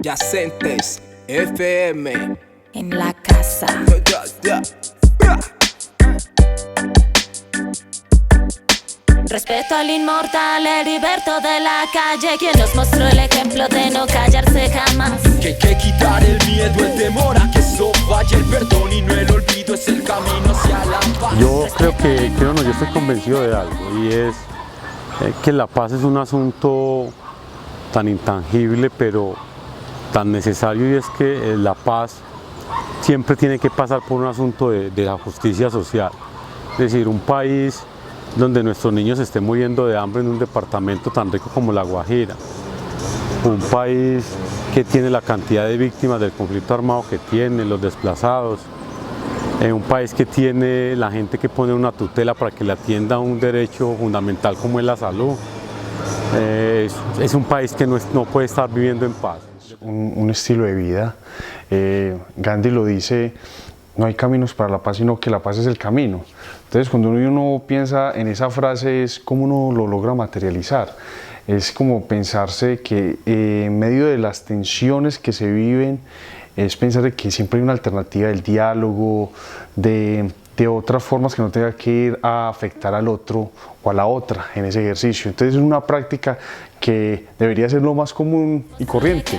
Adyacentes FM en la casa. Respeto al inmortal Heriberto de la calle, quien nos mostró el ejemplo de no callarse jamás. Que hay que quitar el miedo, el temor a que eso vaya, el perdón y no el olvido es el camino hacia la paz. Yo creo que yo estoy convencido de algo, y es que la paz es un asunto tan intangible pero tan necesario, y es que la paz siempre tiene que pasar por un asunto de la justicia social. Es decir, un país donde nuestros niños estén muriendo de hambre en un departamento tan rico como La Guajira, un país que tiene la cantidad de víctimas del conflicto armado que tiene, los desplazados, un país que tiene la gente que pone una tutela para que le atienda un derecho fundamental como es la salud. Es un país que no puede estar viviendo en paz. Un estilo de vida. Gandhi lo dice: no hay caminos para la paz, sino que la paz es el camino. Entonces, cuando uno piensa en esa frase, es como uno lo logra materializar. Es como pensarse que en medio de las tensiones que se viven, es pensar que siempre hay una alternativa del diálogo, de otras formas que no tenga que ir a afectar al otro o a la otra en ese ejercicio. Entonces es una práctica que debería ser lo más común y corriente.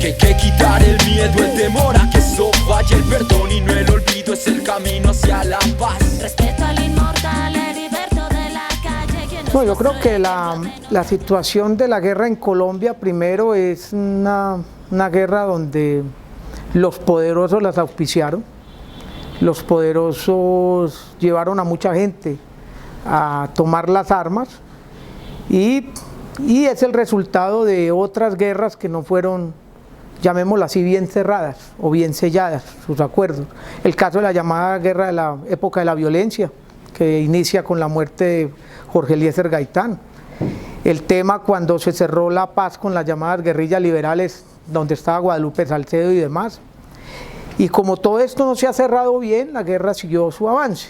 Que hay que quitar el miedo, el temor a que eso vaya, el perdón y no el olvido es el camino hacia la paz. Respeto al inmortal Heriberto de la calle. No, yo creo que la situación de la guerra en Colombia, primero, es una guerra donde los poderosos las auspiciaron. Los poderosos llevaron a mucha gente a tomar las armas y es el resultado de otras guerras que no fueron, llamémoslas así, bien cerradas o bien selladas, sus acuerdos. El caso de la llamada guerra de la época de la violencia, que inicia con la muerte de Jorge Eliezer Gaitán. El tema cuando se cerró la paz con las llamadas guerrillas liberales, donde estaba Guadalupe Salcedo y demás. Y como todo esto no se ha cerrado bien, la guerra siguió su avance.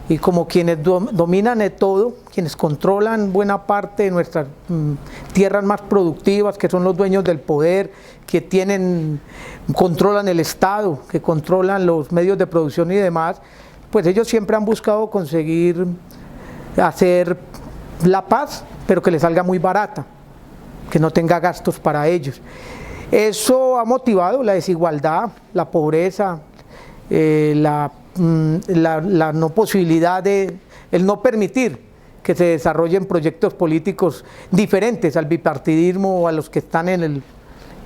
Y como quienes dominan de todo, quienes controlan buena parte de nuestras tierras más productivas, que son los dueños del poder, que controlan el Estado, que controlan los medios de producción y demás, pues ellos siempre han buscado conseguir hacer la paz, pero que les salga muy barata, que no tenga gastos para ellos. Eso ha motivado la desigualdad, la pobreza, la no posibilidad el no permitir que se desarrollen proyectos políticos diferentes al bipartidismo o a los que están en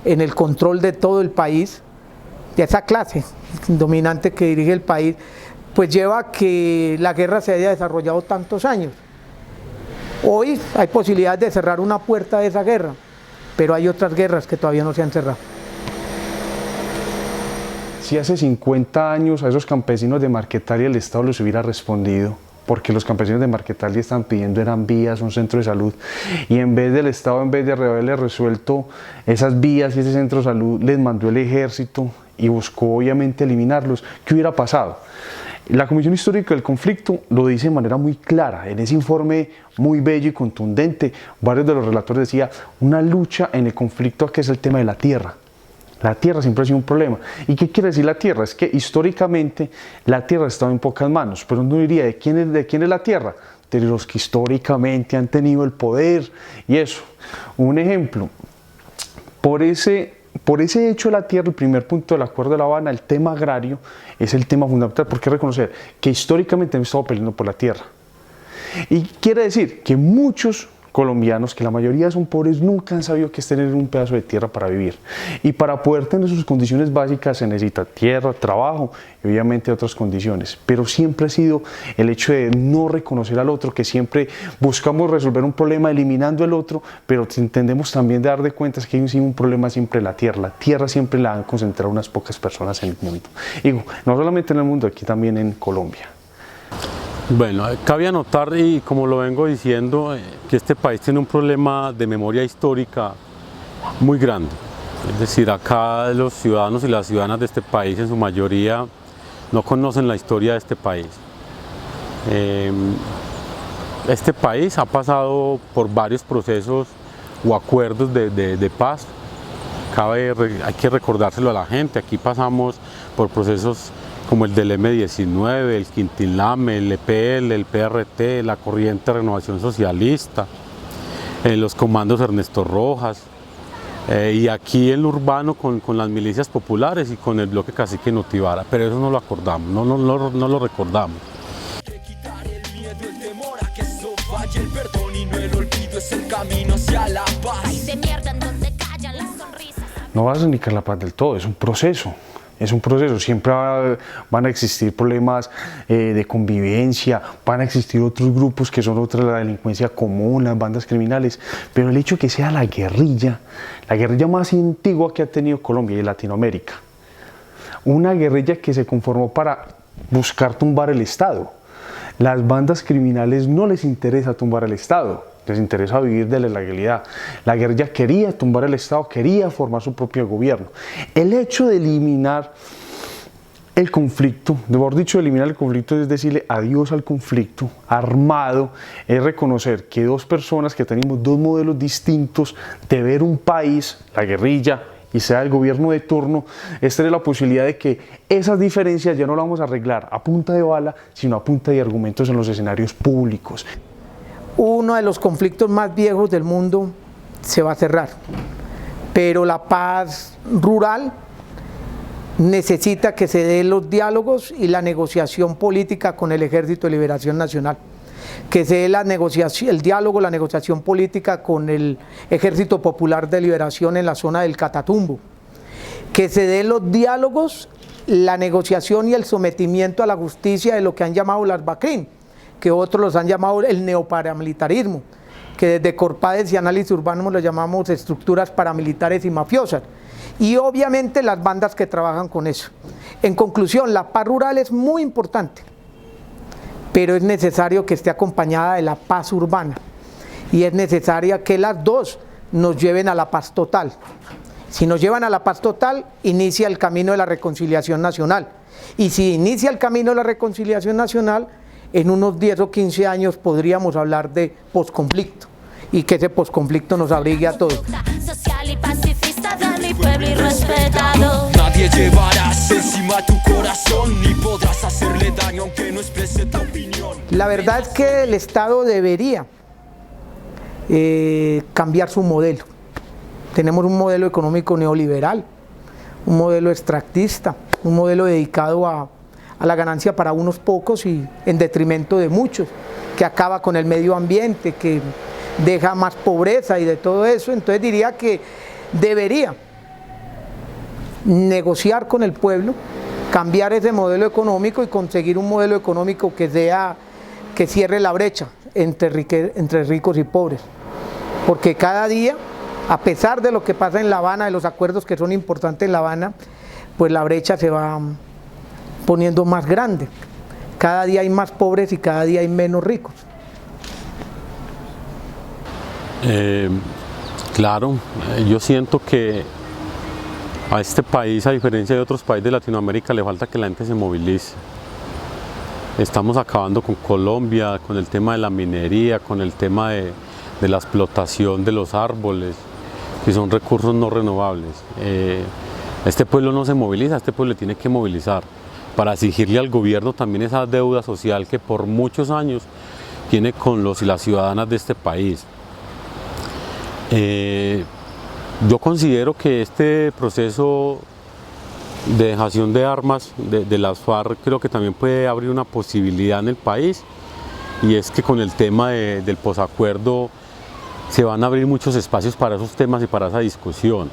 el control de todo el país. Y esa clase dominante que dirige el país, pues lleva a que la guerra se haya desarrollado tantos años. Hoy hay posibilidad de cerrar una puerta de esa guerra, pero hay otras guerras que todavía no se han cerrado. Si hace 50 años a esos campesinos de Marquetalia el Estado les hubiera respondido, porque los campesinos de Marquetalia estaban pidiendo eran vías, un centro de salud, y en vez del Estado, en vez de haberles resuelto esas vías y ese centro de salud, les mandó el ejército y buscó obviamente eliminarlos, ¿qué hubiera pasado? La Comisión Histórica del Conflicto lo dice de manera muy clara, en ese informe muy bello y contundente. Varios de los relatores decían una lucha en el conflicto que es el tema de la tierra. La tierra siempre ha sido un problema. ¿Y qué quiere decir la tierra? Es que históricamente la tierra estaba en pocas manos, pero uno diría, ¿de quién es la tierra? De los que históricamente han tenido el poder y eso. Un ejemplo, por ese hecho de la tierra, el primer punto del Acuerdo de La Habana, el tema agrario, es el tema fundamental, porque reconocer que históricamente hemos estado peleando por la tierra. Y quiere decir que muchos colombianos, que la mayoría son pobres, nunca han sabido qué es tener un pedazo de tierra para vivir. Y para poder tener sus condiciones básicas se necesita tierra, trabajo y obviamente otras condiciones. Pero siempre ha sido el hecho de no reconocer al otro, que siempre buscamos resolver un problema eliminando el otro, pero entendemos también de dar de cuenta que hay un problema siempre en la tierra. La tierra siempre la han concentrado unas pocas personas en el mundo. Digo, no solamente en el mundo, aquí también en Colombia. Bueno, cabe anotar, y como lo vengo diciendo, que este país tiene un problema de memoria histórica muy grande. Es decir, acá los ciudadanos y las ciudadanas de este país en su mayoría no conocen la historia de este país. Este país ha pasado por varios procesos o acuerdos de paz. Hay que recordárselo a la gente. Aquí pasamos por procesos como el del M-19, el Quintilame, el EPL, el PRT, la Corriente de Renovación Socialista, los comandos Ernesto Rojas, y aquí en lo urbano con las milicias populares y con el bloque Cacique Notivara, pero eso no lo acordamos, no lo recordamos. El perdón y no el olvido es el camino hacia la paz. No vas a indicar la paz del todo, es un proceso. Es un proceso, siempre van a existir problemas de convivencia, van a existir otros grupos que son otra la delincuencia común, las bandas criminales, pero el hecho de que sea la guerrilla más antigua que ha tenido Colombia y Latinoamérica, una guerrilla que se conformó para buscar tumbar el Estado. Las bandas criminales no les interesa tumbar el Estado, les interesa vivir de la legalidad. La guerrilla quería tumbar el Estado, quería formar su propio gobierno. El hecho de eliminar el conflicto, mejor dicho, eliminar el conflicto es decirle adiós al conflicto armado, es reconocer que dos personas que tenemos dos modelos distintos de ver un país, la guerrilla y sea el gobierno de turno, esta es la posibilidad de que esas diferencias ya no las vamos a arreglar a punta de bala, sino a punta de argumentos en los escenarios públicos. Uno de los conflictos más viejos del mundo se va a cerrar, pero la paz rural necesita que se den los diálogos y la negociación política con el Ejército de Liberación Nacional, que se dé el diálogo, la negociación política con el Ejército Popular de Liberación en la zona del Catatumbo, que se den los diálogos, la negociación y el sometimiento a la justicia de lo que han llamado las BACRIM, que otros los han llamado el neoparamilitarismo, que desde Corpades y Análisis Urbano lo llamamos estructuras paramilitares y mafiosas, y obviamente las bandas que trabajan con eso. En conclusión, la paz rural es muy importante, pero es necesario que esté acompañada de la paz urbana, y es necesaria que las dos nos lleven a la paz total. Si nos llevan a la paz total, inicia el camino de la reconciliación nacional, y si inicia el camino de la reconciliación nacional, en unos 10 o 15 años podríamos hablar de posconflicto, y que ese posconflicto nos abrigue a todos. Social y pacifista de mi pueblo y respetado. Nadie llevarás encima tu corazón, ni podrás hacerle daño aunque no exprese tu opinión. La verdad es que el Estado debería cambiar su modelo. Tenemos un modelo económico neoliberal, un modelo extractista, un modelo dedicado a la ganancia para unos pocos y en detrimento de muchos, que acaba con el medio ambiente, que deja más pobreza y de todo eso. Entonces diría que debería negociar con el pueblo, cambiar ese modelo económico y conseguir un modelo económico que cierre la brecha entre ricos y pobres, porque cada día, a pesar de lo que pasa en La Habana, de los acuerdos que son importantes en La Habana, pues la brecha se va poniendo más grande. Cada día hay más pobres y cada día hay menos ricos. Claro, yo siento que a este país, a diferencia de otros países de Latinoamérica, le falta que la gente se movilice. Estamos acabando con Colombia, con el tema de la minería, con el tema de la explotación de los árboles, que son recursos no renovables. Este pueblo no se moviliza, este pueblo tiene que movilizar para exigirle al gobierno también esa deuda social que por muchos años tiene con los y las ciudadanas de este país. Yo considero que este proceso de dejación de armas de las FARC creo que también puede abrir una posibilidad en el país, y es que con el tema del posacuerdo se van a abrir muchos espacios para esos temas y para esa discusión,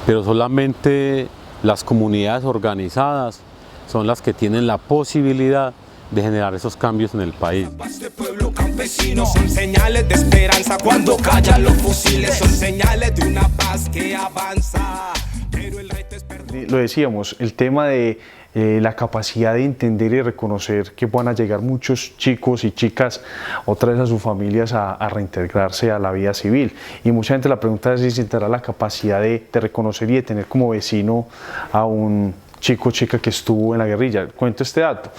pero solamente las comunidades organizadas son las que tienen la posibilidad de generar esos cambios en el país. Este pueblo campesino son señales de esperanza cuando callan los fusiles, son señales de una paz que avanza, pero el reto es perder. Lo decíamos, el tema de la capacidad de entender y reconocer que van a llegar muchos chicos y chicas otra vez a sus familias a reintegrarse a la vida civil, y mucha gente la pregunta es si se tendrá la capacidad de reconocer y de tener como vecino a un chico o chica que estuvo en la guerrilla. Cuento este dato: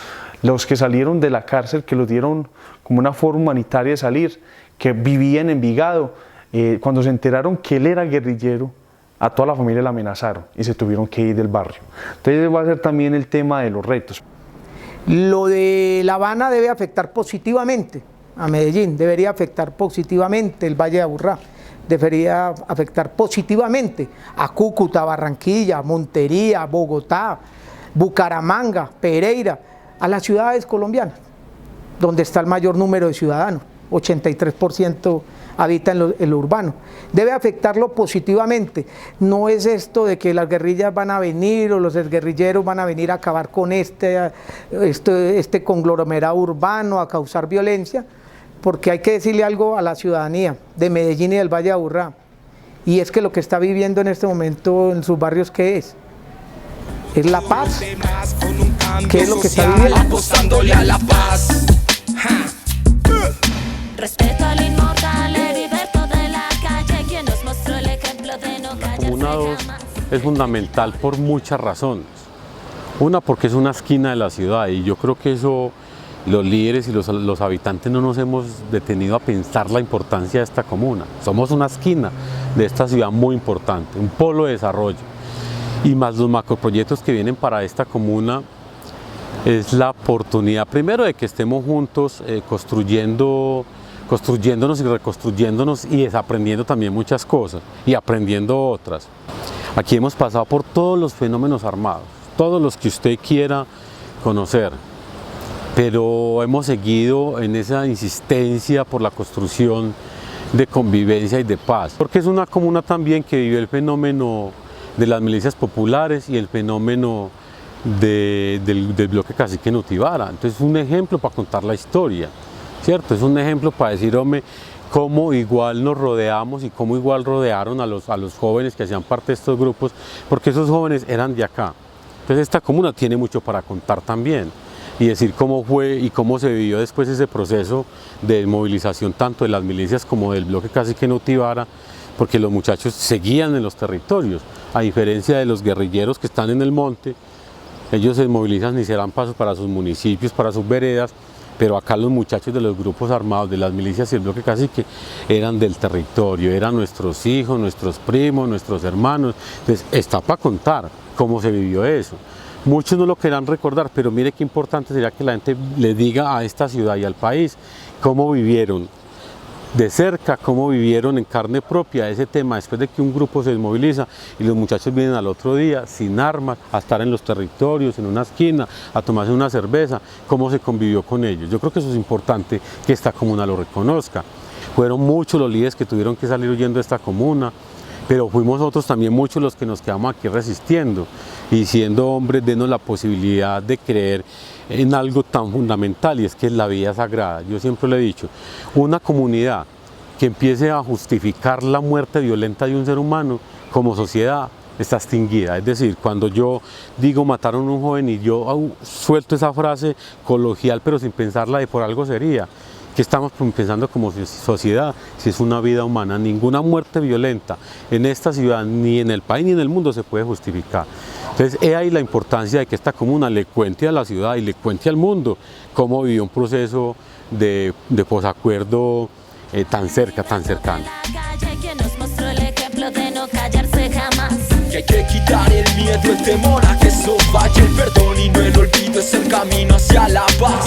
los que salieron de la cárcel, que los dieron como una forma humanitaria de salir, que vivían en Envigado, cuando se enteraron que él era guerrillero, a toda la familia la amenazaron y se tuvieron que ir del barrio. Entonces va a ser también el tema de los retos. Lo de La Habana debe afectar positivamente a Medellín, debería afectar positivamente el Valle de Aburrá, debería afectar positivamente a Cúcuta, Barranquilla, Montería, Bogotá, Bucaramanga, Pereira, a las ciudades colombianas, donde está el mayor número de ciudadanos, 83% habita en lo urbano. Debe afectarlo positivamente. No es esto de que las guerrillas van a venir o los guerrilleros van a venir a acabar con este conglomerado urbano, a causar violencia, porque hay que decirle algo a la ciudadanía de Medellín y del Valle de Aburrá, y es que lo que está viviendo en este momento en sus barrios, ¿qué es? Es la paz. ¿Qué es lo que está viviendo? Apostándole a la paz. Respeto al inmortal Heriberto de la Calle, quien nos mostró el ejemplo de no callarse Comuna 2 jamás. es fundamental por muchas razones. Una, porque es una esquina de la ciudad y yo creo que eso los líderes y los habitantes no nos hemos detenido a pensar la importancia de esta comuna. Somos una esquina de esta ciudad muy importante, un polo de desarrollo. Y más los macroproyectos que vienen para esta comuna, es la oportunidad primero de que estemos juntos construyéndonos y reconstruyéndonos y desaprendiendo también muchas cosas y aprendiendo otras. Aquí hemos pasado por todos los fenómenos armados, todos los que usted quiera conocer, pero hemos seguido en esa insistencia por la construcción de convivencia y de paz, porque es una comuna también que vivió el fenómeno de las milicias populares y el fenómeno del bloque cacique Nutibara. Entonces es un ejemplo para contar la historia, ¿cierto? Es un ejemplo para decir, hombre, cómo igual nos rodeamos y cómo igual rodearon a los jóvenes que hacían parte de estos grupos, porque esos jóvenes eran de acá. Entonces esta comuna tiene mucho para contar también y decir cómo fue y cómo se vivió después ese proceso de movilización tanto de las milicias como del bloque cacique Nutibara, porque los muchachos seguían en los territorios, a diferencia de los guerrilleros que están en el monte. Ellos se movilizan y se dan paso para sus municipios, para sus veredas, pero acá los muchachos de los grupos armados, de las milicias y el bloque cacique, eran del territorio, eran nuestros hijos, nuestros primos, nuestros hermanos. Entonces está para contar cómo se vivió eso. Muchos no lo querrán recordar, pero mire qué importante sería que la gente le diga a esta ciudad y al país cómo vivieron de cerca, cómo vivieron en carne propia ese tema después de que un grupo se desmoviliza y los muchachos vienen al otro día sin armas a estar en los territorios, en una esquina, a tomarse una cerveza, cómo se convivió con ellos. Yo creo que eso es importante que esta comuna lo reconozca. Fueron muchos los líderes que tuvieron que salir huyendo de esta comuna, pero fuimos nosotros también muchos los que nos quedamos aquí resistiendo y siendo hombres, denos la posibilidad de creer en algo tan fundamental, y es que es la vida sagrada. Yo siempre le he dicho, una comunidad que empiece a justificar la muerte violenta de un ser humano como sociedad está extinguida. Es decir, cuando yo digo mataron a un joven y yo suelto esa frase coloquial pero sin pensarla de por algo sería, ¿qué estamos pensando como sociedad si es una vida humana? Ninguna muerte violenta en esta ciudad, ni en el país ni en el mundo se puede justificar. Entonces, es ahí la importancia de que esta comuna le cuente a la ciudad y le cuente al mundo cómo vivió un proceso de posacuerdo tan cerca, tan cercano. Quien nos mostró el ejemplo de no callarse jamás. Que hay que quitar el miedo, el temor a que eso vaya. El perdón y no el olvido es el camino hacia la paz.